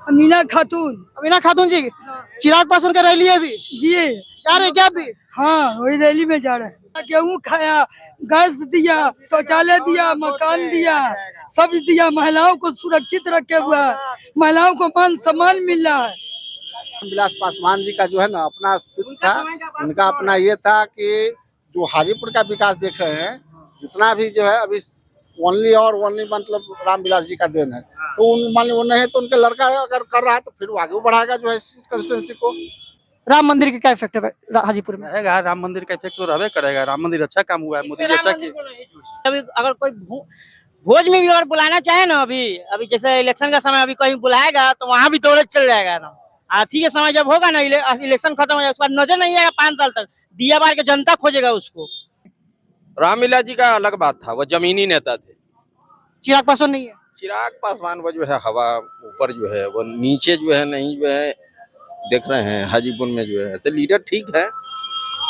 अमीना खातून। अमीना खातून जी, चिराग पासवान का रैली है अभी, जी जा रहे हैं क्या अभी? हाँ, वही रैली में जा रहे हैं। गेहूँ खाया, गैस दिया, शौचालय दिया, मकान दिया, सब दिया। महिलाओं को सुरक्षित रखे हुआ है, महिलाओं को मान सम्मान मिल रहा है। रामविलास पासवान जी का जो है ना अपना अस्तित्व था, उनका अपना ये था कि जो हाजीपुर का विकास देख रहे हैं, जितना भी जो है अभी ओनली और ओनली मतलब रामविलास जी का देन है। तो मान लो वो नहीं है तो उनके लड़का अगर कर रहा है तो फिर वो आगे बढ़ाएगा जो है इस कंस्टिट्यूंसी को। राम मंदिर का क्या इफेक्ट है हाजीपुर में? रहेगा, राम मंदिर का इफेक्ट तो रहबे करेगा। राम मंदिर अच्छा काम हुआ है, मोदी जी अच्छा किए। अभी अगर कोई भोज में भी अगर बुलाना चाहे ना, अभी जैसे इलेक्शन का समय अभी कहीं बुलाएगा तो वहाँ भी दौड़े चल जाएगा ना। आती के समय जब होगा ना, इलेक्शन खत्म हो जाएगा, उसके बाद नजर नहीं आएगा 5 साल तक। दिया बार के जनता खोजेगा उसको। रामविलास जी का अलग बात था, वो जमीनी नेता थे। चिराग पासवान नहीं है? चिराग पासवान वो जो है हवा ऊपर जो है, वो नीचे जो है नहीं जो है देख रहे हैं। हाजीपुर में जो है ऐसे लीडर ठीक है,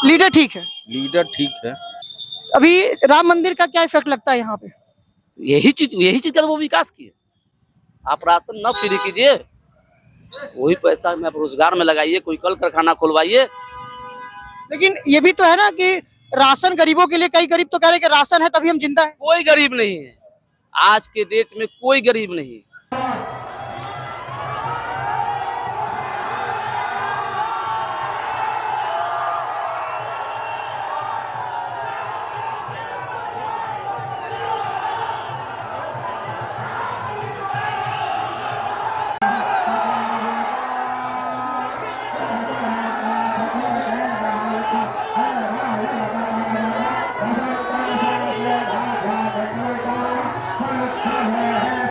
लीडर ठीक है। लीडर ठीक है। अभी राम मंदिर का क्या इफेक्ट लगता है यहाँ पे? यही चीज का वो विकास किए। आप राशन न फ्री कीजिए, वही पैसा में आप रोजगार में लगाइए, कोई कल कारखाना खुलवाइए। लेकिन ये भी तो है ना कि राशन गरीबों के लिए, कई गरीब तो कह रहे हैं कि राशन है तभी हम जिंदा है। कोई गरीब नहीं है आज के डेट में, कोई गरीब नहीं।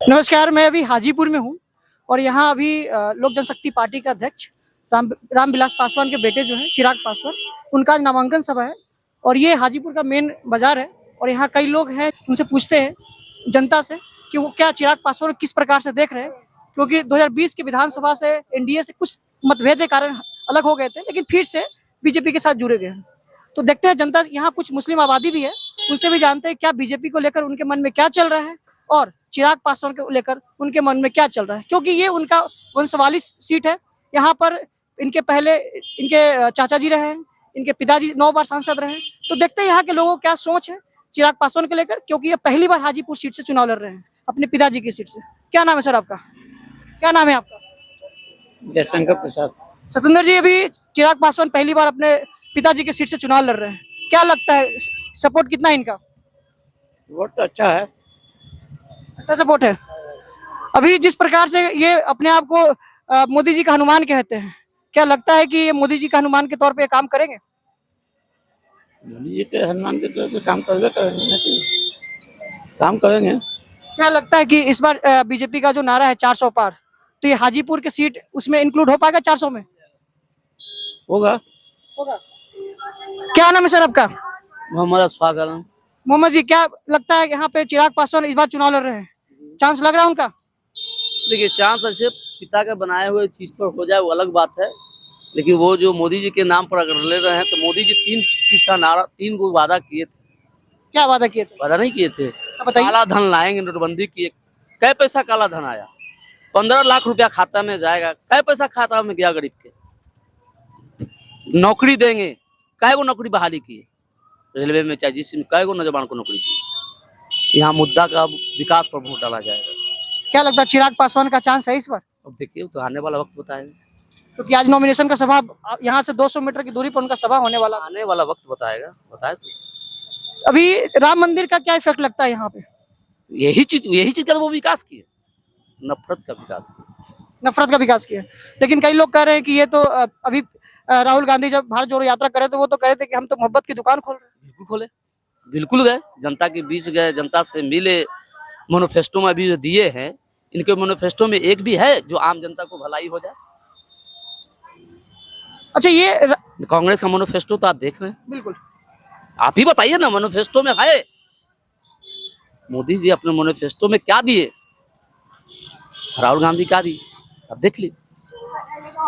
नमस्कार, मैं अभी हाजीपुर में हूँ और यहाँ अभी लोक जनशक्ति पार्टी के अध्यक्ष रामविलास पासवान के बेटे जो हैं चिराग पासवान, उनका आज नामांकन सभा है और ये हाजीपुर का मेन बाजार है। और यहाँ कई लोग हैं, उनसे पूछते हैं जनता से कि वो क्या चिराग पासवान किस प्रकार से देख रहे हैं, क्योंकि 2020 के विधानसभा से एनडीए से कुछ मतभेद के कारण अलग हो गए थे, लेकिन फिर से बीजेपी के साथ जुड़े गए हैं। तो देखते हैं जनता, यहाँ कुछ मुस्लिम आबादी भी है, उनसे भी जानते हैं क्या बीजेपी को लेकर उनके मन में क्या चल रहा है और चिराग पासवान को लेकर उनके मन में क्या चल रहा है, क्योंकि ये उनका वंशवाली सीट है। यहाँ पर इनके पहले इनके चाचा जी रहे हैं, इनके पिताजी 9 बार सांसद रहे हैं। तो देखते हैं यहाँ के लोगों को क्या सोच है चिराग पासवान को लेकर, क्योंकि ये पहली बार हाजीपुर सीट से चुनाव लड़ रहे हैं अपने पिताजी की सीट से। क्या नाम है सर आपका? क्या नाम है आपका? जयशंकर प्रसाद। सतेंद्र जी, अभी चिराग पासवान पहली बार अपने पिताजी की सीट से चुनाव लड़ रहे हैं, क्या लगता है सपोर्ट कितना है इनका? वोट तो अच्छा है, अच्छा सपोर्ट है। अभी जिस प्रकार से ये अपने आप को मोदी जी का हनुमान कहते हैं, क्या लगता है कि ये मोदी जी का हनुमान के तौर पे काम करेंगे? मोदी जी के हनुमान के तरफ से काम करेंगे, काम करेंगे। क्या लगता है कि इस बार बीजेपी का जो नारा है 400 पार, तो ये हाजीपुर की सीट उसमें इंक्लूड हो पाएगा 400 में? होगा। क्या नाम है सर आपका? मोहम्मद अशफाक आलम। मोहम्मद जी, क्या लगता है यहाँ पे चिराग पासवान इस बार चुनाव लड़ रहे हैं, चांस लग रहा है उनका? देखिए, चांस ऐसे पिता के बनाए हुए चीज पर हो जाए वो अलग बात है, लेकिन वो जो मोदी जी के नाम पर अगर ले रहे हैं तो मोदी जी 3 चीज का नारा, 3 को वादा किए थे। क्या वादा किए थे? वादा नहीं किए थे, बताइए। काला धन लाएंगे, नोटबंदी किए। कै पैसा काला धन आया? 15 लाख रुपया खाता में जाएगा। कै पैसा खाता में गया गरीब के? नौकरी देंगे, कै गो नौकरी बहाली किए रेलवे में, चाहे जिसमें कै गो नौजवान को नौकरी दी। यहाँ मुद्दा का विकास पर वोट डाला जाएगा। क्या लगता है चिराग पासवान का चांस है इस बार? अब देखिए, तो आने वाला वक्त बताएगा। क्योंकि आज नॉमिनेशन का सभा, यहाँ से 200 मीटर की दूरी पर उनका सभा होने वाला। आने वाला वक्त बताएगा, बताए तो। अभी राम मंदिर का क्या इफेक्ट लगता है यहाँ पे? यही चीज का वो विकास किए, नफरत का विकास किया। नफरत का विकास किया। लेकिन कई लोग कह रहे हैं कि ये तो अभी राहुल गांधी जब भारत जोड़ो यात्रा करे थे, वो तो कह रहे थे कि हम तो मोहब्बत की दुकान खोल रहे हैं। बिल्कुल खोले, बिल्कुल गए, जनता के बीच गए, जनता से मिले। मैनिफेस्टो में भी जो दिए हैं, इनके मैनिफेस्टो में एक भी है जो आम जनता को भलाई हो जाए। अच्छा, ये कांग्रेस का मैनिफेस्टो तो आप देख रहे हैं। बिल्कुल, आप ही बताइए ना, मैनिफेस्टो में है मोदी जी अपने मैनिफेस्टो में क्या दिए, राहुल गांधी क्या दी, आप देख लीजिए।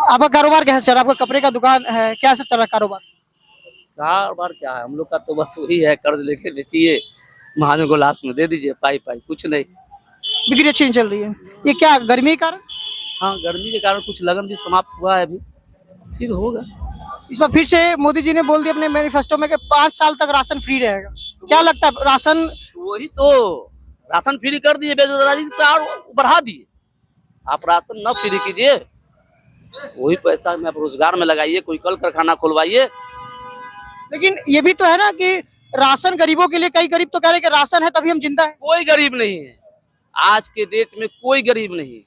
आपका कारोबार कैसे चल रहा है? आपका कपड़े का दुकान है, कैसे चल रहा है कारोबार? कारोबार क्या है, हम लोग का तो बस वही है, कर्ज लेके बेचिए, महाजन को लास्ट में दे दीजिए, पाई कुछ नहीं। बिक्री अच्छी नहीं चल रही है, ये क्या गर्मी के कारण? हाँ, गर्मी के कारण कुछ लगन भी समाप्त हुआ है अभी, फिर होगा। इस बार फिर से मोदी जी ने बोल दिया अपने मैनिफेस्टो में कि 5 साल तक राशन फ्री रहेगा। क्या लगता है राशन? वही तो, राशन फ्री कर दिए, बेरोजगारी तो और बढ़ा दिए। आप राशन न फ्री कीजिए, वही पैसा में आप रोजगार में लगाइए, कोई कल कारखाना खुलवाइए। लेकिन ये भी तो है ना कि राशन गरीबों के लिए, कई गरीब तो कह रहे हैं कि राशन है तभी हम जिंदा है। कोई गरीब नहीं है आज के डेट में, कोई गरीब नहीं।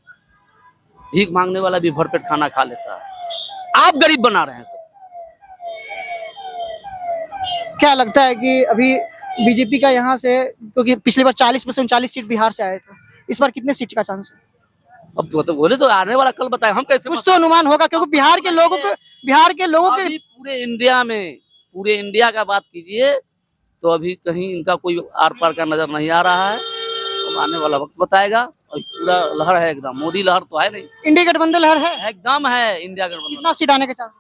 भीख मांगने वाला भी भरपेट खाना खा लेता है, आप गरीब बना रहे हैं सब। क्या लगता है कि अभी बीजेपी का यहाँ से, क्योंकि पिछली बार 40 में से 39 सीट बिहार से आए थे, इस बार कितने सीट का चांस है? अब तो बोले तो आने वाला कल बताए, हम कैसे कुछ तो अनुमान होगा, क्योंकि बिहार के लोगों के अभी पूरे इंडिया का बात कीजिए तो अभी कहीं इनका कोई आर पार का नजर नहीं आ रहा है। अब आने वाला वक्त बताएगा। और पूरा लहर है एकदम, मोदी लहर तो है नहीं, इंडिया गठबंधन लहर है। एकदम है इंडिया गठबंधन। कितना सीट आने के चांस?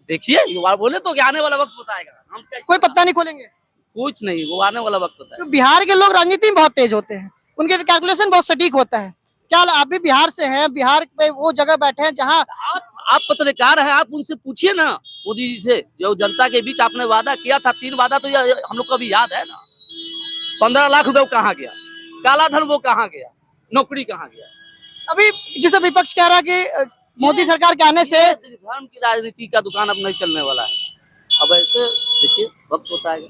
देखिए, युवा बोले तो कि आने वाला वक्त बताएगा, हम कोई पत्ता नहीं खोलेंगे। कुछ नहीं, वो आने वाला वक्त बताएगा। तो बिहार के लोग राजनीति में बहुत तेज होते हैं, उनके कैलकुलेशन बहुत सटीक होता है। क्या आप भी बिहार से हैं? बिहार पे वो जगह बैठे हैं जहाँ आप पत्रकार हैं, आप उनसे पूछिए ना, मोदी जी से, जो जनता के बीच आपने वादा किया था, 3 वादा तो हम लोग को भी याद है ना। 15 लाख रुपए कहाँ गया, काला धन वो कहाँ गया, नौकरी कहाँ गया। अभी जिस विपक्ष कह रहा है कि मोदी सरकार के आने से धर्म की राजनीति का दुकान अब नहीं चलने वाला है। अब ऐसे देखिए, वक्त बताएगा।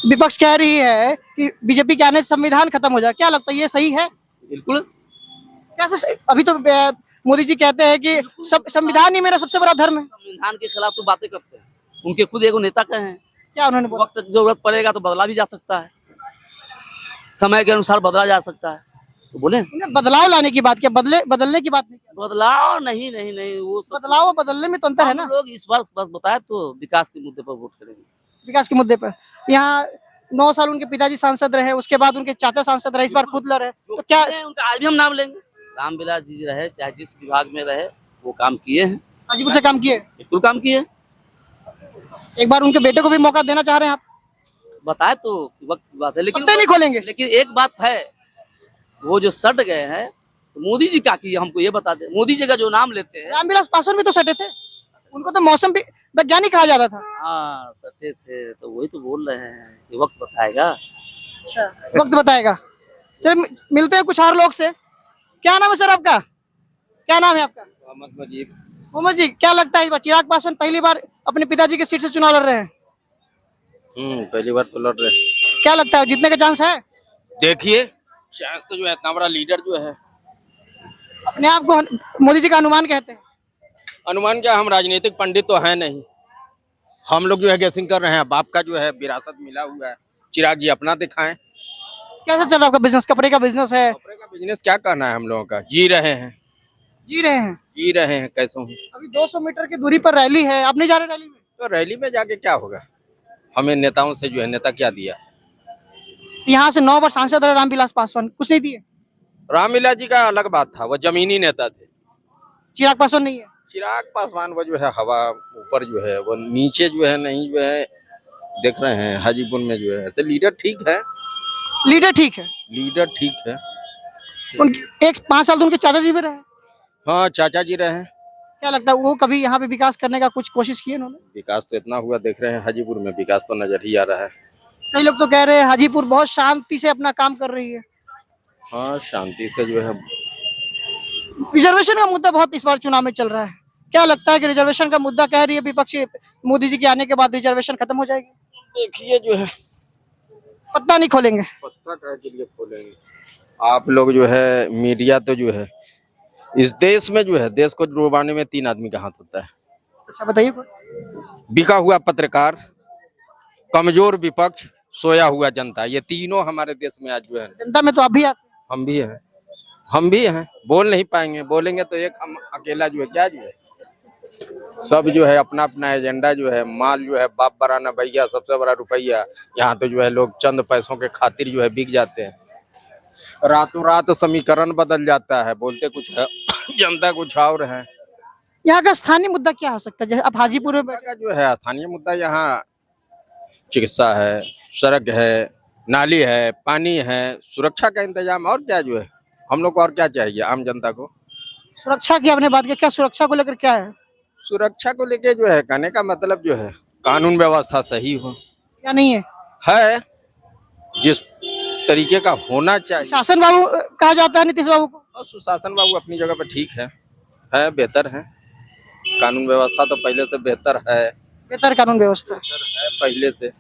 विपक्ष कह रही है कि बीजेपी के आने से संविधान खत्म हो जाए। क्या लगता है ये सही है? बिल्कुल। कैसे? अभी तो मोदी जी कहते हैं कि संविधान ही मेरा सबसे बड़ा धर्म है। संविधान के खिलाफ तो बातें करते हैं, उनके खुद एगो नेता कहे हैं। क्या उन्होंने बोला? वक्त जरूरत पड़ेगा तो बदला भी जा सकता है, समय के अनुसार बदला जा सकता है, तो बोले उन्होंने बदलाव लाने की बात किया, बदलने की बात नहीं की। बदलाव नहीं, वो सब बदलाव और बदलने में तो अंतर है ना। हम लोग इस बार बस बताए तो विकास के मुद्दे पर वोट करेंगे। विकास के मुद्दे पर यहाँ 9 साल उनके पिताजी सांसद रहे, उसके बाद उनके चाचा सांसद रहे, इस बार खुद लड़े, तो क्या उनका आज भी हम नाम लेंगे। रामविलास जी रहे, चाहे जिस विभाग में रहे, वो काम किए हैं, हाजीपुर से काम किए, बिल्कुल काम किए। एक बार उनके बेटे को भी मौका देना चाह रहे हैं आप? बताए तो वक्त की बात है, लेकिन पत्ते नहीं खोलेंगे। लेकिन एक बात है, वो जो सट गए हैं, तो मोदी जी क्या किए हमको ये बता दे। मोदी जी का जो नाम लेते हैं, रामविलास पासवान भी तो सटे थे, उनको तो मौसम भी वैज्ञानिक कहा जाता था। हाँ सटे थे, तो वही तो बोल रहे हैं कि वक्त बताएगा। अच्छा, वक्त बताएगा। चलिए मिलते हैं कुछ और लोग से। क्या नाम है सर आपका? क्या नाम है आपका? मोहम्मद मुजीब। मोहम्मद जी, क्या लगता है इस बार चिराग पासवान पहली बार अपने पिताजी की सीट से चुनाव लड़ रहे हैं? पहली बार तो लड़ रहे हैं। क्या लगता है जीतने का चांस है? देखिए, चांस तो जो है, इतना बड़ा लीडर जो है, अपने आप को मोदी जी का अनुमान कहते हैं। अनुमान क्या, हम राजनीतिक पंडित तो हैं नहीं, हम लोग जो है गैसिंग कर रहे हैं। बाप का जो है विरासत मिला हुआ है, चिराग जी अपना दिखाएं। कैसा चल रहा है आपका बिजनेस? कपड़े का बिजनेस है? कपड़े का बिजनेस क्या करना है हम लोगों का, जी रहे हैं कैसे हूँ। अभी 200 मीटर की दूरी पर रैली है, आप नहीं जा रहे रैली में? तो रैली में जाके क्या होगा, हमें नेताओं से जो है, नेता क्या दिया। यहाँ से 9 बार सांसद रहे रामविलास पासवान, कुछ नहीं दिए। रामविलास जी का अलग बात था, वो जमीनी नेता थे। चिराग पासवान नहीं है। चिराग पासवान वो जो है हवा ऊपर जो है, वो नीचे जो है नहीं, जो है देख रहे हैं हाजीपुर में जो है, ऐसे लीडर ठीक है। लीडर ठीक है, लीडर ठीक है। उनके 5 साल तो उनके चाचा जी भी रहे। हाँ, चाचा जी रहे हैं। क्या लगता है वो कभी यहाँ पे विकास करने का कुछ कोशिश किए उन्होंने? विकास तो इतना हुआ देख रहे हैं, हाजीपुर में विकास तो नजर ही आ रहा है। कई लोग तो कह रहे हैं हाजीपुर बहुत शांति से अपना काम कर रही है। हाँ, शांति से जो है। रिजर्वेशन का मुद्दा बहुत इस बार चुनाव में चल रहा है। क्या लगता है कि रिजर्वेशन का मुद्दा कह रही है विपक्ष, मोदी जी के आने के बाद रिजर्वेशन खत्म हो जाएगी? देखिए जो है, पत्ता नहीं खोलेंगे। पत्ता के लिए खोलेंगे आप लोग जो है, मीडिया तो जो है इस देश में जो है, देश को डुबाने में 3 आदमी का हाथ होता है। अच्छा बताइए। बिका हुआ पत्रकार, कमजोर विपक्ष, सोया हुआ जनता, ये तीनों हमारे देश में आज जो है। जनता में तो आप भी आते हैं। हम भी हैं, बोल नहीं पाएंगे, बोलेंगे तो एक हम अकेला जो है, क्या जो है, सब जो है अपना अपना एजेंडा जो है, माल जो है बाप बराना भैया, सबसे बड़ा रुपया। यहाँ तो जो है लोग चंद पैसों के खातिर जो है बिक जाते हैं, रातों रात समीकरण बदल जाता है, बोलते कुछ है, जनता कुछ और है। यहाँ का स्थानीय मुद्दा क्या हो सकता है? जैसे आप हाजीपुर में बैठे, का जो है स्थानीय मुद्दा, यहाँ चिकित्सा है, सड़क है, नाली है, पानी है, सुरक्षा का इंतजाम, और क्या जो है हम लोग को और क्या चाहिए आम जनता को। सुरक्षा की आपने बात की, क्या सुरक्षा को लेकर क्या है? सुरक्षा को लेके जो है कहने का मतलब जो है कानून व्यवस्था सही हो, क्या नहीं है? है जिस तरीके का होना चाहिए। शासन बाबू कहा जाता है नीतीश बाबू को। और सुशासन बाबू अपनी जगह पर ठीक है बेहतर है। कानून व्यवस्था तो पहले से बेहतर है बेहतर कानून व्यवस्था पहले से।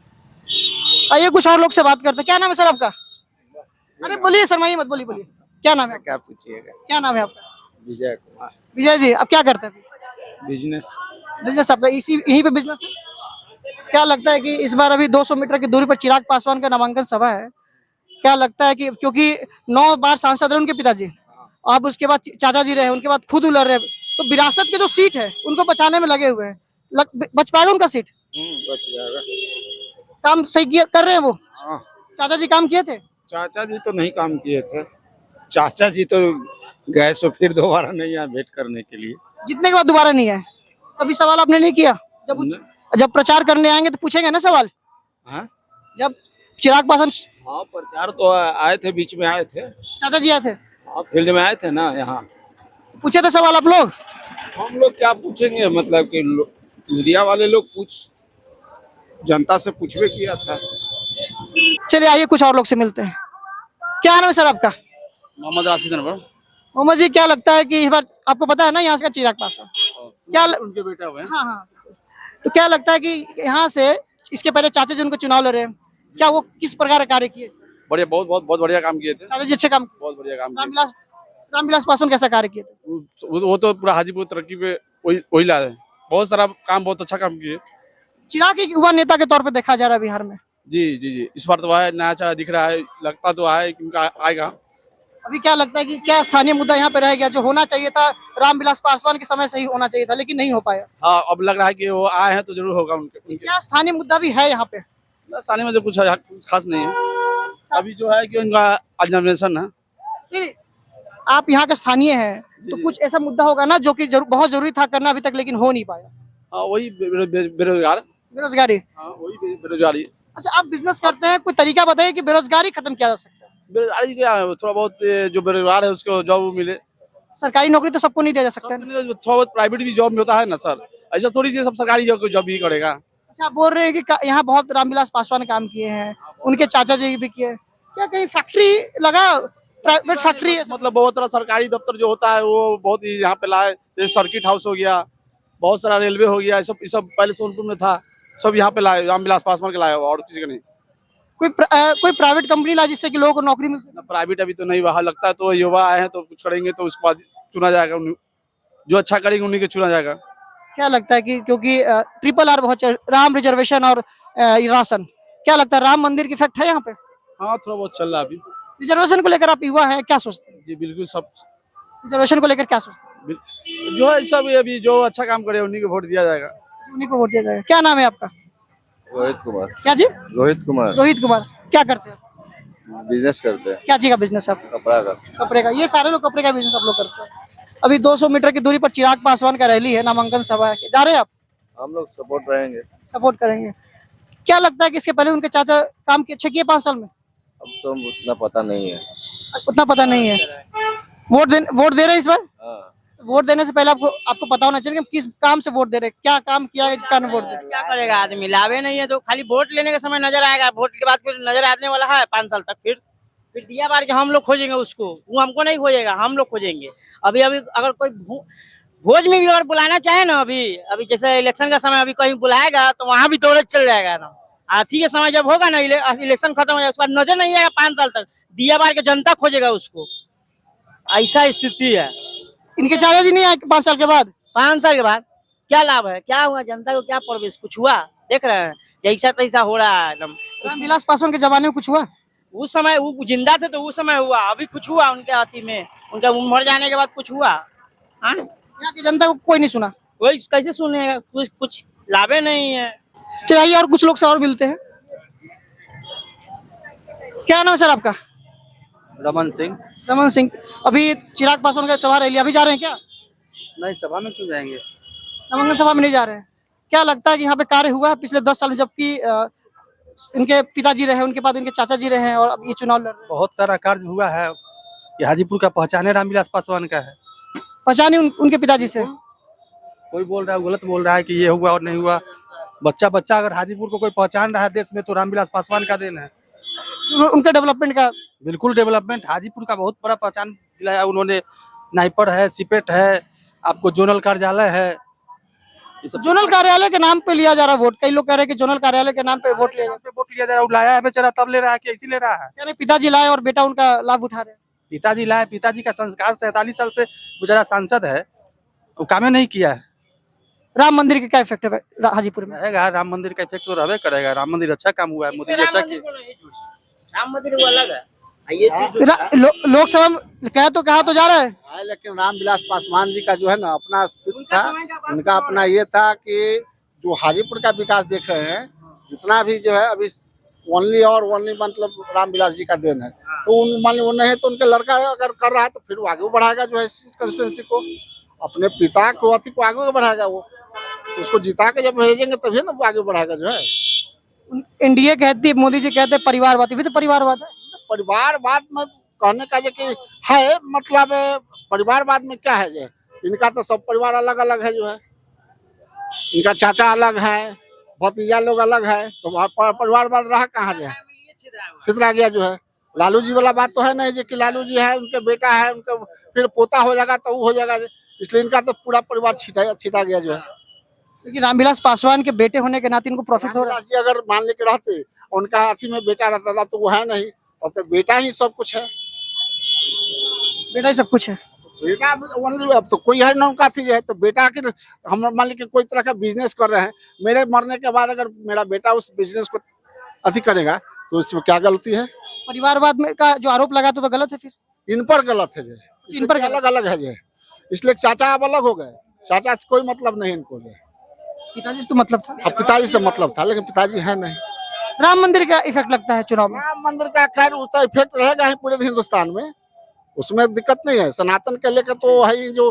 आइए कुछ और लोग से बात करते हैं। क्या नाम है सर आपका? अरे बोलिए, शर्माइए मत, बोलिए बोलिए। क्या नाम है? क्या पूछिएगा? क्या नाम है आपका? विजय कुमार। विजय जी, आप क्या करते हैं? बिजनेस। बिजनेस आपका इसी यहीं पे बिजनेस है? क्या लगता है कि इस बार अभी 200 मीटर की दूरी पर चिराग पासवान का नामांकन सभा है, क्या लगता है कि क्योंकि 9 बार सांसद रहे उनके पिताजी, अब उसके बाद चाचा जी रहे, उनके बाद खुद उलर रहे, तो विरासत की जो सीट है उनको बचाने में लगे हुए हैं, बच पाएगा उनका सीट? बच जाएगा। काम सही कर रहे हैं वो? हाँ। चाचा जी काम किए थे? चाचा जी तो नहीं काम किए थे, चाचा जी तो गए सो फिर दोबारा नहीं आए भेंट करने के लिए। जीतने के बाद दोबारा नहीं आए? कभी सवाल आपने नहीं किया? जब प्रचार करने आएंगे तो पूछेंगे ना सवाल? हाँ? जब चिराग पासवान हाँ, प्रचार तो आए थे, बीच में आए थे, चाचा जी आए थे, हाँ, फील्ड में आए थे ना यहाँ। पूछे थे सवाल आप लोग? हम लोग क्या पूछेंगे, मतलब कि मीडिया वाले लोग जनता से पूछवे किया था। चलिए आइए कुछ और लोग से मिलते हैं। क्या नाम है सर आपका? मोहम्मद राशिद अनवर। मोहम्मद जी, क्या लगता है कि इस बार आपको पता है ना यहाँ से चिराग पासवान क्या उनके बेटा हुए हैं। हाँ हाँ, तो क्या लगता है कि यहाँ से इसके पहले चाचा जी उनको चुनाव लड़ रहे हैं, क्या वो किस प्रकार का कार्य किए? बढ़िया, बहुत बहुत बहुत बढ़िया काम किए थे। चाचा जी अच्छे काम, बहुत बढ़िया काम रामविलास पासवान कैसा कार्य किए थे? वो तो पूरा हाजीपुर तरक्की पे वही ला है। बहुत सारा काम, बहुत अच्छा काम किए। चिराग एक युवा नेता के तौर पे देखा जा रहा है बिहार में। जी, इस बार तो है, नया चेहरा दिख रहा है, लगता तो है कि उनका आएगा। अभी क्या लगता है कि क्या स्थानीय मुद्दा यहाँ पे रह गया जो होना चाहिए था, रामविलास पासवान के समय से ही होना चाहिए था लेकिन नहीं हो पाया? हाँ, अब लग रहा है कि वो आए हैं तो जरूर होगा उनके। क्या स्थानीय मुद्दा भी है यहाँ पे? स्थानीय में जो कुछ खास नहीं है अभी, जो है कि उनका आज नॉमिनेशन है। नहीं, आप यहाँ के स्थानीय हैं तो कुछ ऐसा मुद्दा होगा ना जो कि बहुत जरूरी था करना अभी तक लेकिन हो नहीं पाया? हाँ, वही बेरोजगार। बेरोजगारी? हाँ, वही बेरोजगारी। अच्छा, आप बिजनेस करते हैं, कोई तरीका बताइए कि बेरोजगारी खत्म किया जा सकता है? बेरोजगारी क्या है, थोड़ा बहुत जो बेरोजगार है उसको जॉब मिले। सरकारी नौकरी तो सबको नहीं दिया जा सकता है। थोड़ा बहुत प्राइवेट भी जॉब में होता है ना सर, ऐसा थोड़ी सी सब सरकारी जॉब ही करेगा। अच्छा, आप बोल रहे हैं कि यहाँ बहुत रामविलास पासवान काम किए हैं, उनके चाचा जी भी किए, क्या कहीं फैक्ट्री लगा, प्राइवेट फैक्ट्री? मतलब बहुत सारा सरकारी दफ्तर जो होता है वो बहुत ही यहाँ पे लाए, जैसे सर्किट हाउस हो गया, बहुत सारा रेलवे हो गया, ये सब पहले सोनपुर में था, सब यहाँ पे लाए, रामविलास पासवान के लाए और किसी का नहीं। कोई प्राइवेट कंपनी ला जिससे कि लोगों को नौकरी मिल सके? प्राइवेट अभी तो नहीं, वहाँ लगता है तो युवा आए हैं तो कुछ करेंगे तो उसके बाद चुना जाएगा, जो अच्छा करेंगे उन्हीं के चुना जाएगा। क्या लगता है कि क्योंकि RRR बहुत राम रिजर्वेशन और राशन, क्या लगता है राम मंदिर की इफेक्ट है यहाँ पे? हाँ, थोड़ा बहुत चल रहा है अभी। रिजर्वेशन को लेकर आप युवा है, क्या सोचते हैं? जी बिल्कुल, सब रिजर्वेशन को लेकर क्या सोचते हैं? जो है सब अभी जो अच्छा काम करे उन्हीं को वोट दिया जाएगा। उन्हीं को वोट दिया जाएगा। क्या नाम है आपका? रोहित कुमार। क्या जी? रोहित कुमार। रोहित कुमार, क्या करते हैं? बिजनेस करते हैं। क्या चीज का बिजनेस है आपका? कपड़ा का। कपड़े का? ये सारे लोग कपड़े का बिजनेस आप लोग करते हैं। अभी 200 मीटर की दूरी पर चिराग पासवान का रैली है, नामांकन सभा है, जा रहे हैं आप? हम लोग सपोर्ट रहेंगे। सपोर्ट करेंगे। क्या लगता है कि इसके पहले उनके चाचा काम अच्छे किए 5 साल में? अब तो उतना पता नहीं है। उतना पता नहीं है। वोट दे रहे हैं इस बार? हाँ। वोट देने से पहले आपको पता होना चाहिए कि किस काम से वोट दे रहे हैं, क्या काम किया है जिस कारण वोट दे रहे हैं। क्या करेगा आदमी, लाभे नहीं है तो खाली वोट लेने के समय नजर आएगा, वोट के बाद फिर नजर आने वाला है 5 साल तक, फिर दिया बार के हम लोग खोजेंगे उसको, वो हमको नहीं खोजेगा, हम लोग खोजेंगे। अभी अगर कोई भोज में भी अगर बुलाना चाहे ना, अभी जैसे इलेक्शन का समय अभी कहीं बुलाएगा तो वहां भी दौड़े चल जाएगा ना। आती के समय जब होगा ना, इलेक्शन खत्म हो जाएगा, उसके बाद नजर नहीं आएगा 5 साल तक, दिया बार के जनता खोजेगा उसको, ऐसा स्थिति है। इनके चाचा जी नहीं आए 5 साल के बाद? 5 साल के बाद क्या लाभ है, क्या हुआ, जनता को क्या प्रवेश कुछ हुआ? देख रहे हैं जैसा तैसा हो रहा है एकदम। रामविलास पासवान के जमाने में कुछ हुआ? उस समय वो जिंदा थे तो उस समय हुआ, अभी कुछ हुआ उनके हाथी में, उनका मर जाने के बाद कुछ हुआ? हाँ, यहाँ की जनता को कोई नहीं सुना। कोई कैसे सुनेगा, कुछ लाभे नहीं है। चलिए और कुछ लोग से और मिलते हैं। क्या नाम है सर आपका? रमन सिंह। रमन सिंह, अभी चिराग पासवान का सभा रैली, अभी जा रहे हैं क्या? नहीं, सभा में क्यों जाएंगे? नामांकन सभा में नहीं जा रहे हैं। क्या लगता है कि यहाँ पे कार्य हुआ है पिछले 10 साल में, जबकि इनके पिताजी रहे, उनके बाद इनके चाचा जी रहे और अब ये चुनाव लड़ रहे हैं? बहुत सारा कार्य हुआ है, ये हाजीपुर का पहचान है रामविलास पासवान का है। पहचानी उनके पिताजी से? कोई बोल रहा है गलत बोल रहा है कि ये हुआ और नहीं हुआ। बच्चा बच्चा अगर हाजीपुर को कोई पहचान रहा है देश में तो रामविलास पासवान का देन है। उनके डेवलपमेंट का बिल्कुल डेवलपमेंट, हाजीपुर का बहुत बड़ा पहचान दिलाया उन्होंने। नाइपर है, सिपेट है, आपको जोनल कार्यालय है। ये सब जोनल कार्यालय के नाम पे लिया जा रहा है वोट। कई लोग कह रहे हैं कि जोनल कार्यालय के नाम पे वोट लिया जा रहा है। वोट लिया जा रहा है, लाया है बेचारा तब ले रहा है कि ऐसी ले रहा है। यानी पिताजी लाए और बेटा उनका लाभ उठा रहे हैं। पिताजी लाए, पिताजी का संस्कार 47 साल से बेचारा सांसद है, वो कामे नहीं किया है। राम मंदिर का क्या इफेक्ट है हाजीपुर में? रहेगा, राम मंदिर का इफेक्ट तो रहबे करेगा। राम मंदिर अच्छा काम हुआ है, मोदी जी अच्छा किया। राम मंदिर वो अलग है, ये चीज लोकसभा में कहा तो जा रहा है। लेकिन रामविलास पासवान जी का जो है ना अपना अस्तित्व था, उनका अपना ये था कि जो हाजीपुर का विकास देख रहे हैं, जितना भी जो है अभी ओनली और ओनली मतलब रामविलास जी का देन है। तो मान लो नहीं तो उनके लड़का अगर कर रहा है तो फिर वो आगे बढ़ाएगा जो है इस कंस्टिट्यूंसी को, अपने पिता को अति को आगे बढ़ाएगा। वो उसको जिता के जब भेजेंगे तभी ना वो आगे बढ़ाएगा जो है। एनडीए कहती है, मोदी जी कहते हैं परिवारवाद, भी तो परिवारवाद है। परिवारवाद में कहने का जो कि है मतलब परिवारवाद में क्या है जो इनका तो सब परिवार अलग अलग है जो है। इनका चाचा अलग है, भतीजा लोग अलग है, तो परिवारवाद रहा कहाँ जो है, छितरा गया जो है। लालू जी वाला बात तो है नहीं जो कि लालू जी है, उनके बेटा है, उनका फिर पोता हो जाएगा तो वो हो जाएगा, इसलिए इनका तो पूरा परिवार छिटा गया जो है। क्योंकि रामविलास पासवान के बेटे होने के नाते इनको प्रॉफिट हो रहा है। जी अगर मान लेके रहते उनका हाथी में बेटा रहता था तो वो है नहीं, और तो बेटा ही सब कुछ है। बेटा ही सब कुछ है। बेटा अब तो कोई है ना उनका चीज है, तो बेटा के हम मान लीजिए कोई तरह का बिजनेस कर रहे हैं, मेरे मरने के बाद अगर मेरा बेटा उस बिजनेस को अति करेगा तो इसमें क्या गलती है? परिवारवाद में का जो आरोप लगाते तो गलत है, फिर इन पर गलत है जो, इन पर अलग अलग है जो, इसलिए चाचा अब अलग हो गए। चाचा से कोई मतलब नहीं इनको जो। पिताजी से तो मतलब था। अब पिताजी से मतलब था, लेकिन पिताजी है नहीं। राम मंदिर का इफेक्ट लगता है चुनाव में? राम मंदिर का खैर उसका इफेक्ट रहेगा ही पूरे हिंदुस्तान में, उसमें दिक्कत नहीं है। सनातन के लेकर तो है जो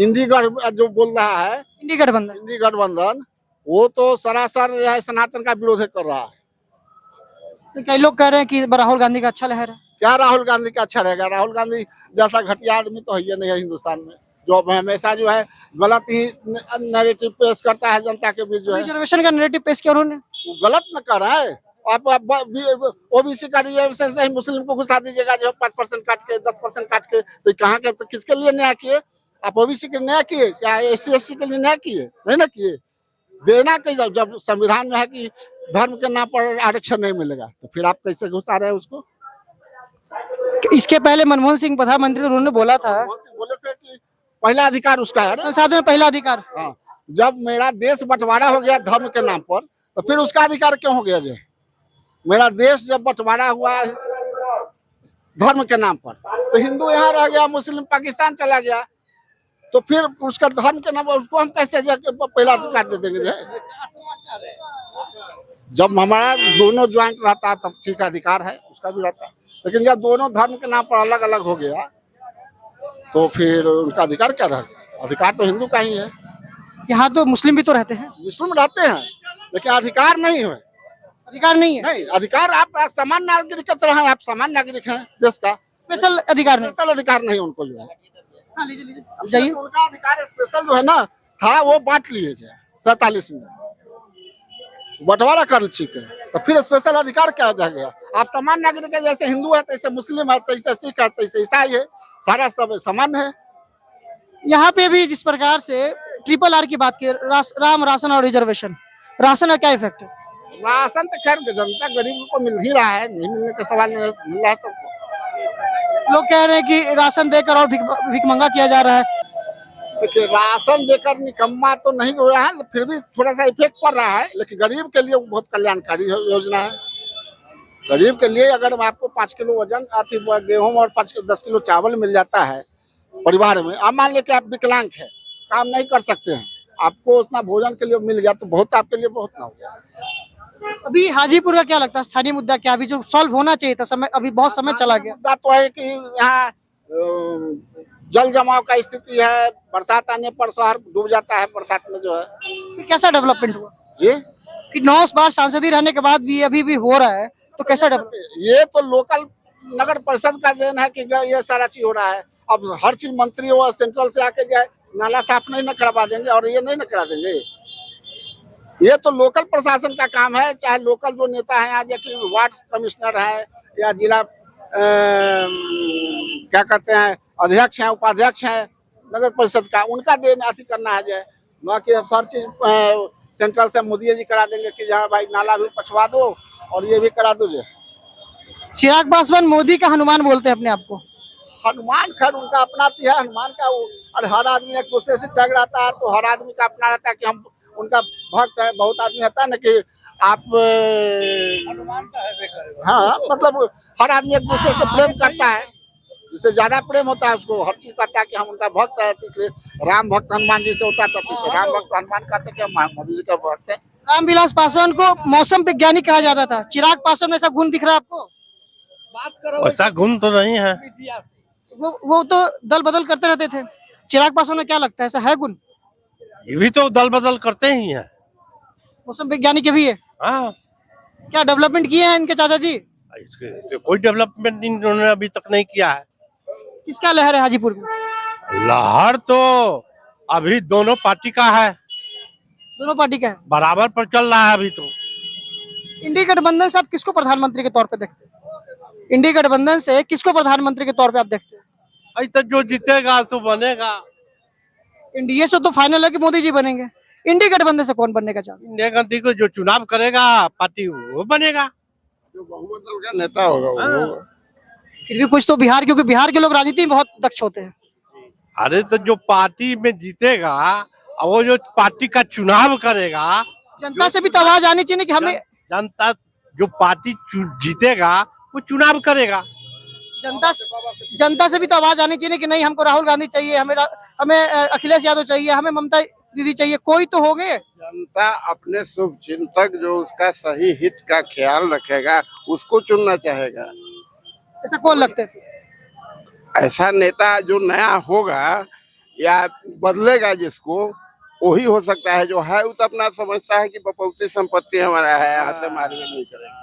इंडी जो बोल रहा है, इंडी गठबंधन, वो तो सरासर है सनातन का विरोध कर रहा है। तो कई लोग कह रहे हैं कि राहुल गांधी का अच्छा लहर है। क्या राहुल गांधी का अच्छा रहेगा? राहुल गांधी जैसा घटिया आदमी तो है ही नहीं है हिंदुस्तान में, जो हमेशा जो है गलत ही नैरेटिव पेश करता है जनता के बीच जो है। रिजर्वेशन का नैरेटिव पेश किया उन्होंने, वो गलत न कर रहा है। आप ओबीसी का रिजर्वेशन से ही मुस्लिम को घुसा दीजिएगा जो 5% काट के 10% काट के, तो कहाँ के तो किसके लिए न्याय किए आप? ओबीसी के न्याय किए क्या? SC/ST के लिए न्याय किए? नहीं ना किए। देना कैसे जब संविधान में है कि धर्म के नाम पर आरक्षण नहीं मिलेगा, तो फिर आप कैसे घुसा रहे हैं उसको? इसके पहले मनमोहन सिंह प्रधानमंत्री, उन्होंने बोला था, बोले थे कि पहला अधिकार उसका है ना, संसद में पहला अधिकार। हाँ, जब मेरा देश बंटवारा हो गया धर्म के नाम पर, तो फिर उसका अधिकार क्यों हो गया? जो मेरा देश जब बंटवारा हुआ धर्म के नाम पर, तो हिंदू यहाँ रह गया, मुस्लिम पाकिस्तान चला गया, तो फिर उसका धर्म के नाम पर उसको हम कैसे जाके पहला अधिकार दे देंगे? जो जब हमारा दोनों ज्वाइंट रहता तब ठीक अधिकार है, उसका भी रहता है, लेकिन जब दोनों धर्म के नाम पर अलग अलग हो गया तो फिर उनका अधिकार क्या रह गया? अधिकार तो हिंदू का ही है। यहाँ तो मुस्लिम भी तो रहते हैं। मुस्लिम रहते हैं लेकिन अधिकार नहीं है। अधिकार नहीं है? नहीं, अधिकार आप सामान्य नागरिक की तरह हैं, आप सामान्य नागरिक हैं देश का, स्पेशल अधिकार नहीं। स्पेशल अधिकार नहीं उनको जो है। हाँ, लीजिए जाइए। उनका अधिकार स्पेशल जो है ना था वो बांट लिए जाए 47 में, बंटवारा कर चुके, तो फिर स्पेशल अधिकार क्या रह गया? आप समान नागरिक है, जैसे हिंदू है तैसे मुस्लिम है, तैसे सिख है, तैसे ईसाई है, सारा सब समान है। यहाँ पे भी जिस प्रकार से RRR की बात की, राम राशन और रिजर्वेशन, राशन का क्या इफेक्ट है? राशन तो खैर जनता गरीब को मिल ही रहा है, नहीं मिलने का सवाल नहीं है, मिल रहा है सबको। लोग कह रहे हैं कि राशन देकर और भिखमंगा किया जा रहा है। देखिए, राशन देकर निकम्मा तो नहीं हो रहा है, फिर भी थोड़ा सा इफेक्ट पड़ रहा है, लेकिन गरीब के लिए बहुत कल्याणकारी योजना है। गरीब के लिए अगर आपको 5 किलो वजन गेहूं और 10 किलो चावल मिल जाता है परिवार में, अब मान लेके आप विकलांग है, काम नहीं कर सकते हैं, आपको उतना भोजन के लिए मिल गया तो बहुत आपके लिए बहुत ना हो गया। अभी हाजीपुर का क्या लगता है स्थानीय मुद्दा क्या अभी जो सॉल्व होना चाहिए था? समय अभी बहुत समय चला गया। मुद्दा तो है कि यहाँ जल जमाव का स्थिति है, बरसात आने पर शहर डूब जाता है बरसात में जो है। कैसा डेवलपमेंट हुआ जी? कि 9 बार सांसदी रहने के बाद भी अभी भी हो रहा है, तो कैसा डेवलपमेंट? ये तो लोकल नगर परिषद का देन है कि ये सारा चीज हो रहा है। अब हर चीज मंत्री वो सेंट्रल से आके जाए, नाला साफ नहीं न करवा देंगे और ये नहीं न करा देंगे। ये तो लोकल प्रशासन का काम है, चाहे लोकल जो नेता है आज वार्ड कमिश्नर है या जिला क्या कहते हैं अध्यक्ष हैं, उपाध्यक्ष हैं नगर परिषद का, उनका देन ऐसी करना है जाए, न कि हर चीज सेंट्रल से मोदी जी करा देंगे कि जहाँ भाई नाला भी पछवा दो और ये भी करा दो। जो चिराग पासवान मोदी का हनुमान बोलते हैं अपने आप को। हनुमान खैर उनका अपना है, हनुमान का वो, और हर आदमी एक दूसरे से टकराता है तो हर आदमी का अपना रहता है कि हम उनका भक्त है। बहुत आदमी रहता है ना कि आप हाँ मतलब हर आदमी एक दूसरे से प्रेम करता है, जिससे ज्यादा प्रेम होता है उसको हर चीज कहता है कि हम उनका भक्त है। इसलिए राम भक्त हनुमान जी से होता है, तो राम भक्त हनुमान कहते कि हम मोदी जी का भक्त है। रामविलास पासवान को मौसम विज्ञानी कहा जाता था, चिराग पासवान में ऐसा गुण दिख रहा है आपको? ऐसा गुण तो नहीं है। वो तो दल बदल करते रहते थे, चिराग पासवान में क्या लगता है ऐसा है गुण? ये भी तो दल बदल करते ही हैं। मौसम विज्ञानी के भी है। हाँ, क्या डेवलपमेंट किए हैं इनके चाचा जी? इससे कोई डेवलपमेंट इन्होंने अभी तक नहीं किया है। किसका लहर है हाजीपुर में? लहर तो अभी दोनों पार्टी का है, दोनों पार्टी का है, बराबर पर चल रहा है अभी तो। इंडी गठबंधन से आप किसको प्रधानमंत्री के तौर पे देखते हैं? इंडी गठबंधन से किसको प्रधानमंत्री के तौर पे आप देखते हैं? अभी तक जो जीतेगा सो बनेगा। एनडीए से तो फाइनल है कि मोदी जी बनेंगे, इंडी गठबंधन से कौन बनने का चांस? इंडिया गांधी को जो चुनाव करेगा पार्टी वो बनेगा, जो बहुमत दल का नेता होगा वो होगा। फिर भी कुछ तो बिहार, क्योंकि बिहार के लोग राजनीति में बहुत दक्ष होते हैं। अरे तो जो पार्टी में जीतेगा और वो जो पार्टी का चुनाव करेगा, जनता से भी तो आवाज आनी चाहिए कि हमें, जनता जो पार्टी जीतेगा वो चुनाव करेगा। जनता से भी तो आवाज आनी चाहिए कि नहीं हमको राहुल गांधी चाहिए, हमें अखिलेश यादव चाहिए, हमें ममता दीदी चाहिए, कोई तो होंगे। जनता अपने शुभ चिंतक जो उसका सही हित का ख्याल रखेगा उसको चुनना चाहेगा। ऐसा कौन लगता है? ऐसा नेता जो नया होगा या बदलेगा जिसको, वही हो सकता है। जो है वो तो अपना समझता है कि बपौती संपत्ति हमारा है, यहाँ से मारवे नहीं करेगा।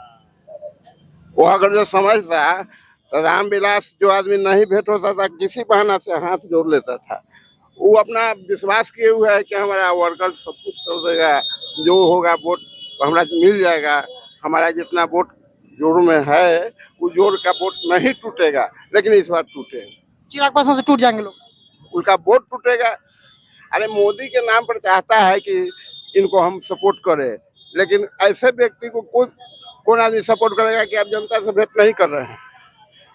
वो अगर जो समझता तो रामविलास जो आदमी नहीं भेंट होता था किसी बहाना से हाथ जोड़ लेता था। वो अपना विश्वास किए हुए है कि हमारा वर्कर सब कुछ कर देगा, जो होगा वोट हमारा मिल जाएगा, हमारा जितना वोट जोड़ में है वो जोड़ का वोट नहीं टूटेगा। लेकिन इस बार टूटे, चिराग पासवान से टूट जाएंगे लोग, उनका वोट टूटेगा। अरे मोदी के नाम पर चाहता है कि इनको हम सपोर्ट करें, लेकिन ऐसे व्यक्ति को कौन आदमी सपोर्ट करेगा कि आप जनता से भेंट नहीं कर रहे हैं।